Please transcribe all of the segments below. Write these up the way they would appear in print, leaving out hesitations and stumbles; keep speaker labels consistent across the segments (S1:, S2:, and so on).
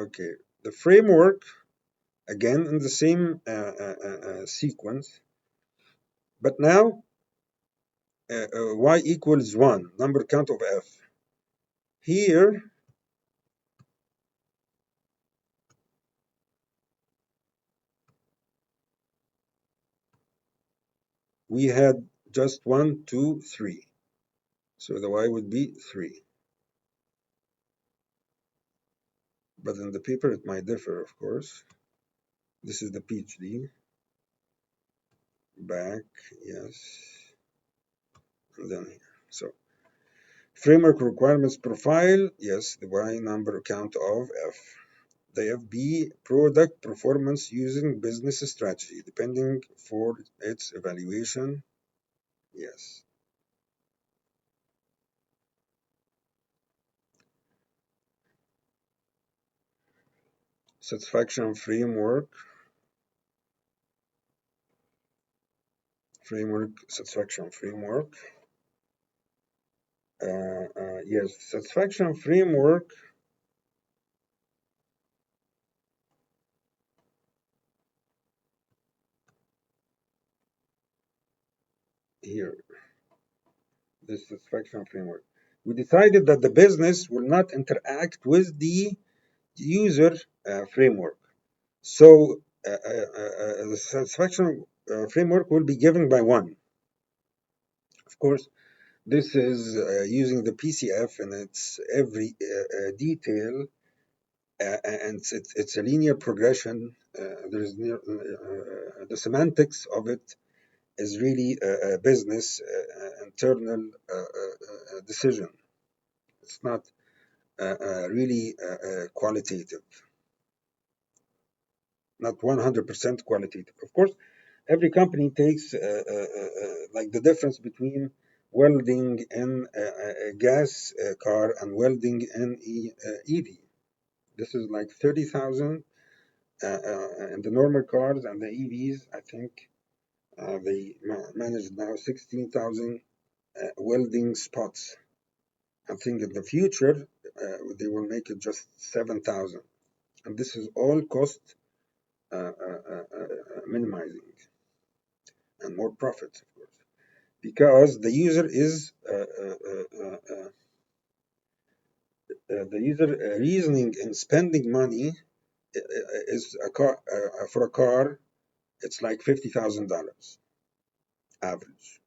S1: Okay, the framework, again in the same sequence, but now y equals 1, number count of f. Here, we had just 1, 2, 3. So the y would be 3. But in the paper, it might differ, of course. This is the PhD. Back, yes. And then here. So, framework requirements profile, yes, the y number count of f. The FB product performance using business strategy, depending for its evaluation, yes. Satisfaction framework, satisfaction framework. Yes, satisfaction framework. Here, this satisfaction framework. We decided that the business will not interact with the user framework. So the satisfaction framework will be given by 1. Of course, this is using the PCF and its every detail, and it's a linear progression. There's the semantics of it is really a business internal decision. It's not really qualitative, not 100% qualitative. Of course, every company takes like the difference between welding in a gas car and welding in EV. This is like 30,000 in the normal cars, and the EVs, I think they manage now 16,000 welding spots. I think in the future they will make it just 7,000, and this is all cost minimizing and more profit, of course, because the user is reasoning in spending money is a car for a car. It's like $50,000 average,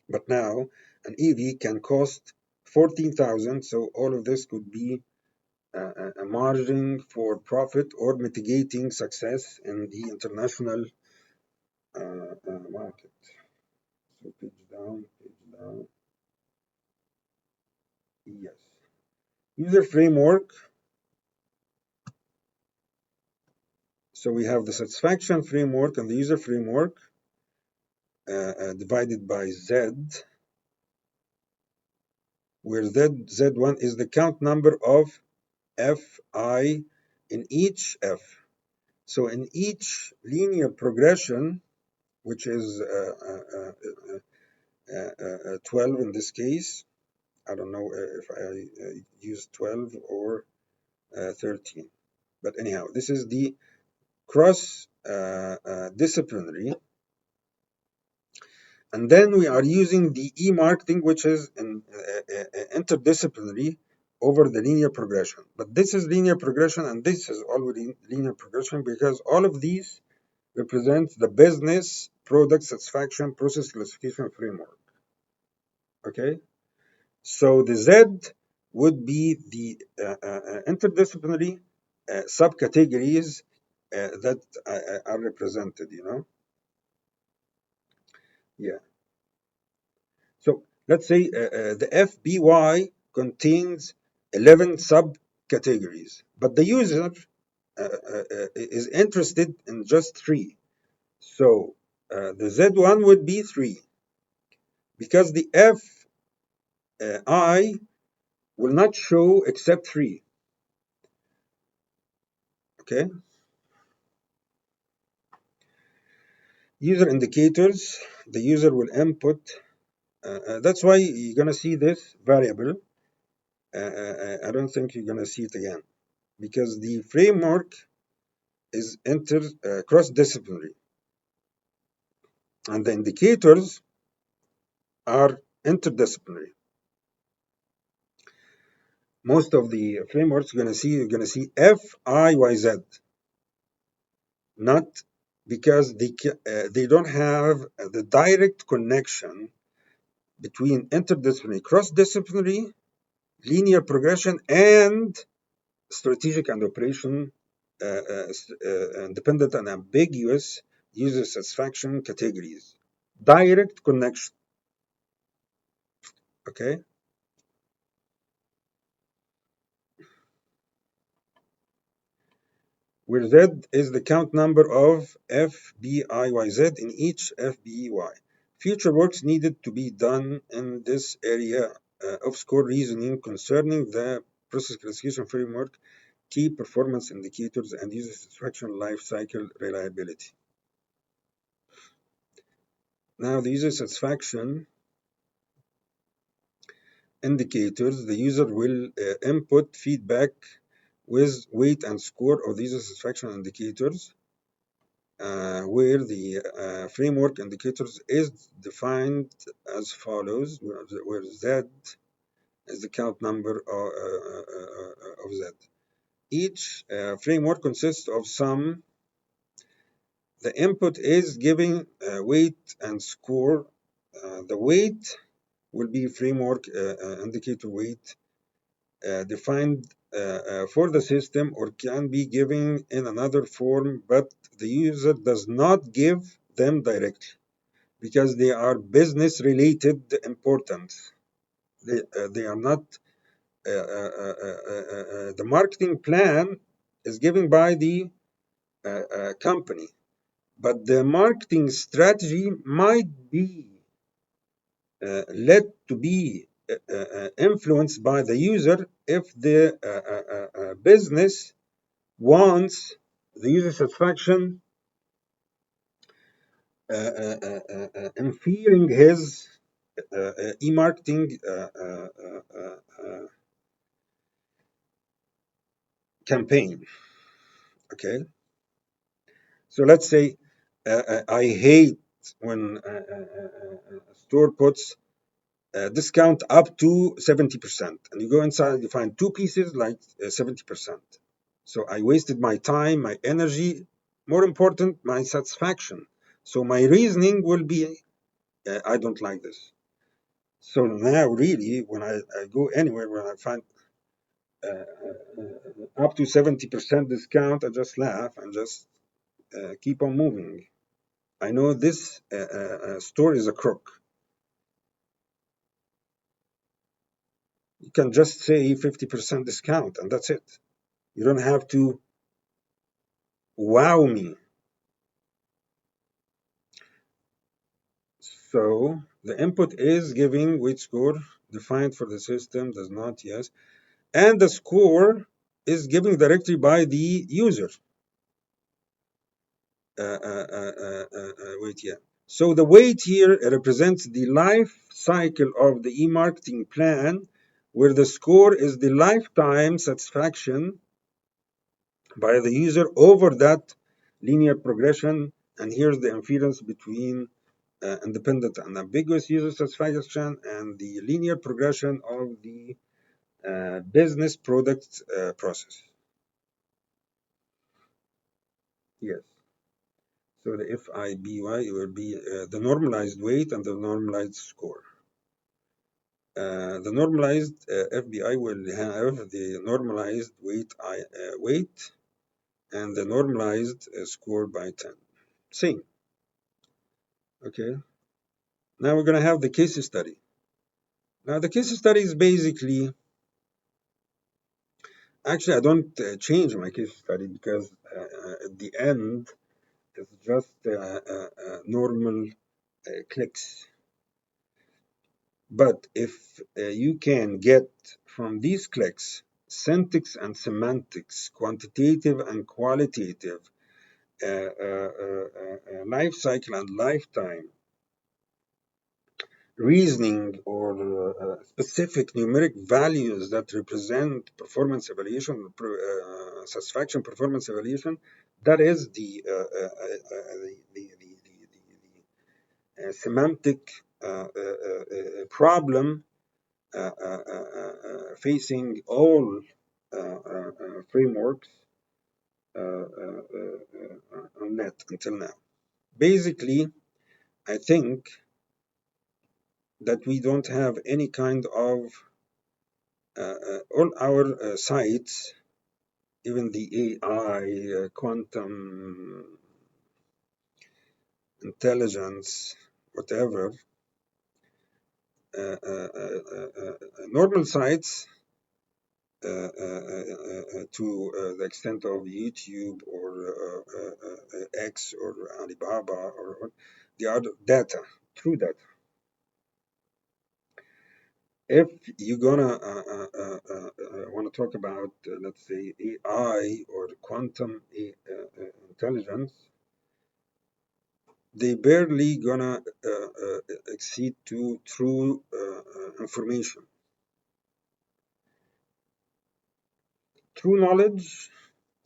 S1: but now an EV can cost 14,000. So all of this could be a margin for profit or mitigating success in the international market. So page down, yes. User framework. So we have the satisfaction framework and the user framework divided by Z, where Z1 is the count number of Fi in each F. So in each linear progression, which is 12 in this case, I don't know if I use 12 or 13. But anyhow, this is the cross-disciplinary. And then we are using the e-marketing, which is an interdisciplinary over the linear progression. But this is linear progression, and this is already linear progression, because all of these represent the business product satisfaction process classification framework. Okay? So the Z would be the interdisciplinary subcategories that are represented, Yeah. So let's say the FBY contains 11 subcategories, but the user is interested in just 3. So the Z1 would be 3, because the FI will not show except 3. Okay. User indicators, the user will input. That's why you're going to see this variable. I don't think you're going to see it again. because the framework is cross-disciplinary, and the indicators are interdisciplinary. Most of the frameworks you're going to see F, I, Y, Z, not because they don't have the direct connection between interdisciplinary, cross-disciplinary, linear progression, and strategic and operation dependent and ambiguous user satisfaction categories. Direct connection. Okay. Where Z is the count number of FBIYZ in each FBEY. Future works needed to be done in this area of score reasoning concerning the process classification framework, key performance indicators, and user satisfaction life cycle reliability. Now, the user satisfaction indicators, the user will input feedback with weight and score of the user satisfaction indicators, where the framework indicators is defined as follows, where Z is the count number of Z. Each framework consists of some. The input is giving weight and score. The weight will be framework indicator weight defined for the system or can be given in another form, but the user does not give them directly because they are business related importance. They are not, the marketing plan is given by the company, but the marketing strategy might be led to be influenced by the user if the business wants the user satisfaction inferring his e-marketing campaign. Okay, so let's say I hate when a store puts discount up to 70%, and you go inside, you find two pieces like 70%. So I wasted my time, my energy, more important, my satisfaction. So my reasoning will be, I don't like this. So now, really, when I go anywhere when I find up to 70% discount, I just laugh and just keep on moving. I know this store is a crook. You can just say 50% discount, and that's it. You don't have to wow me. So the input is giving weight score defined for the system, does not, yes. And the score is given directly by the user. Wait, yeah. So the weight here represents the life cycle of the e-marketing plan, where the score is the lifetime satisfaction by the user over that linear progression. And here's the inference between independent and ambiguous user satisfaction and the linear progression of the business product process. Yes. So the FIBY will be the normalized weight and the normalized score. The normalized FBI will have the normalized weight and the normalized score by 10. Same. Okay. Now we're going to have the case study. Now the case study is basically, actually I don't change my case study because at the end it's just normal clicks. But if you can get from these clicks syntax and semantics, quantitative and qualitative, life cycle and lifetime reasoning or specific numeric values that represent performance evaluation, satisfaction performance evaluation, that is the semantic problem facing all frameworks on net until now. Basically, I think that we don't have any kind of all our sites, even the AI, quantum intelligence, whatever, normal sites to the extent of YouTube or X or Alibaba or the other data, true data. If you're gonna want to talk about, let's say, AI or quantum intelligence, they barely gonna exceed to true information. True knowledge,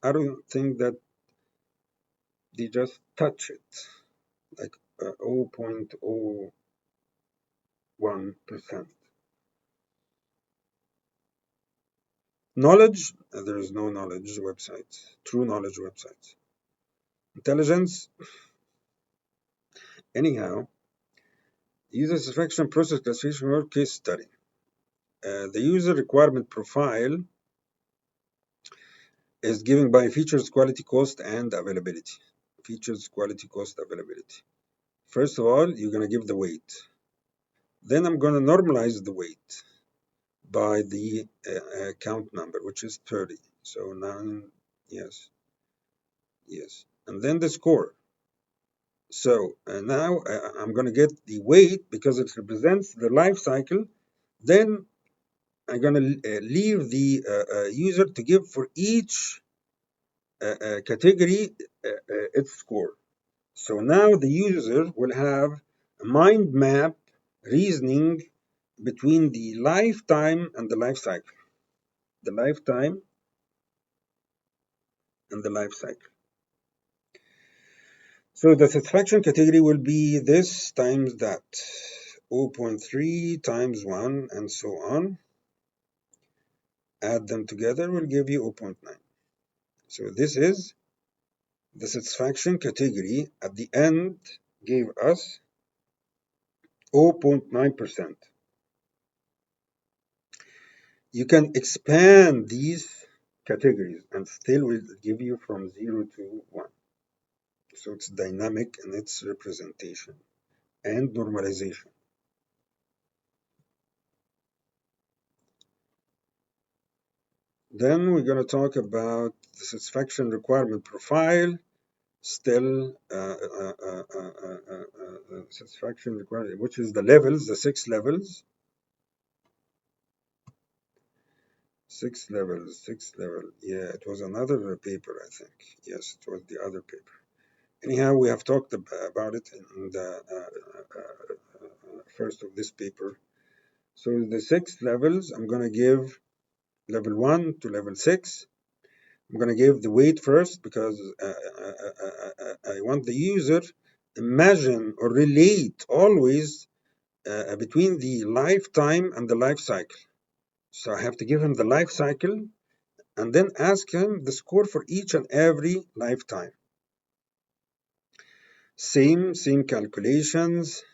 S1: I don't think that they just touch it, like 0.01%. Knowledge, there is no knowledge websites, true knowledge websites. Intelligence, anyhow, user satisfaction process classification or case study. The user requirement profile is given by features, quality, cost, and availability. Features, quality, cost, availability. First of all, you're going to give the weight. Then I'm going to normalize the weight by the count number, which is 30. So 9, yes, yes. And then the score. So now I'm going to get the weight because it represents the life cycle. Then I'm going to leave the user to give for each category its score. So now the user will have a mind map reasoning between the lifetime and the life cycle. The lifetime and the life cycle. So the satisfaction category will be this times that, 0.3 times 1, and so on. Add them together will give you 0.9. So this is the satisfaction category at the end gave us 0.9%. You can expand these categories and still will give you from 0 to 1. So it's dynamic in its representation and normalization. Then we're going to talk about the satisfaction requirement profile. Still satisfaction requirement, which is the levels, the 6 levels. 6 levels, 6 level. Yeah, it was another paper, I think. Yes, it was the other paper. Anyhow, we have talked about it in the first of this paper. So the 6 levels, I'm going to give level 1 to level 6. I'm going to give the weight first because I want the user imagine or relate always between the lifetime and the life cycle. So I have to give him the life cycle and then ask him the score for each and every lifetime. Same calculations,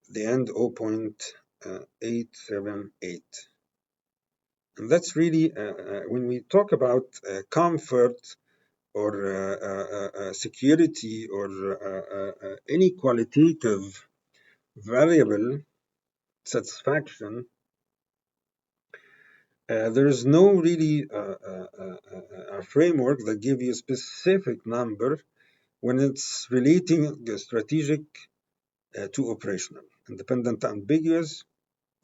S1: the end 0.878. And that's really, when we talk about comfort or security or any qualitative variable satisfaction, there is no really a framework that gives you a specific number when it's relating the strategic to operational, independent, ambiguous,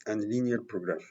S1: and linear progression.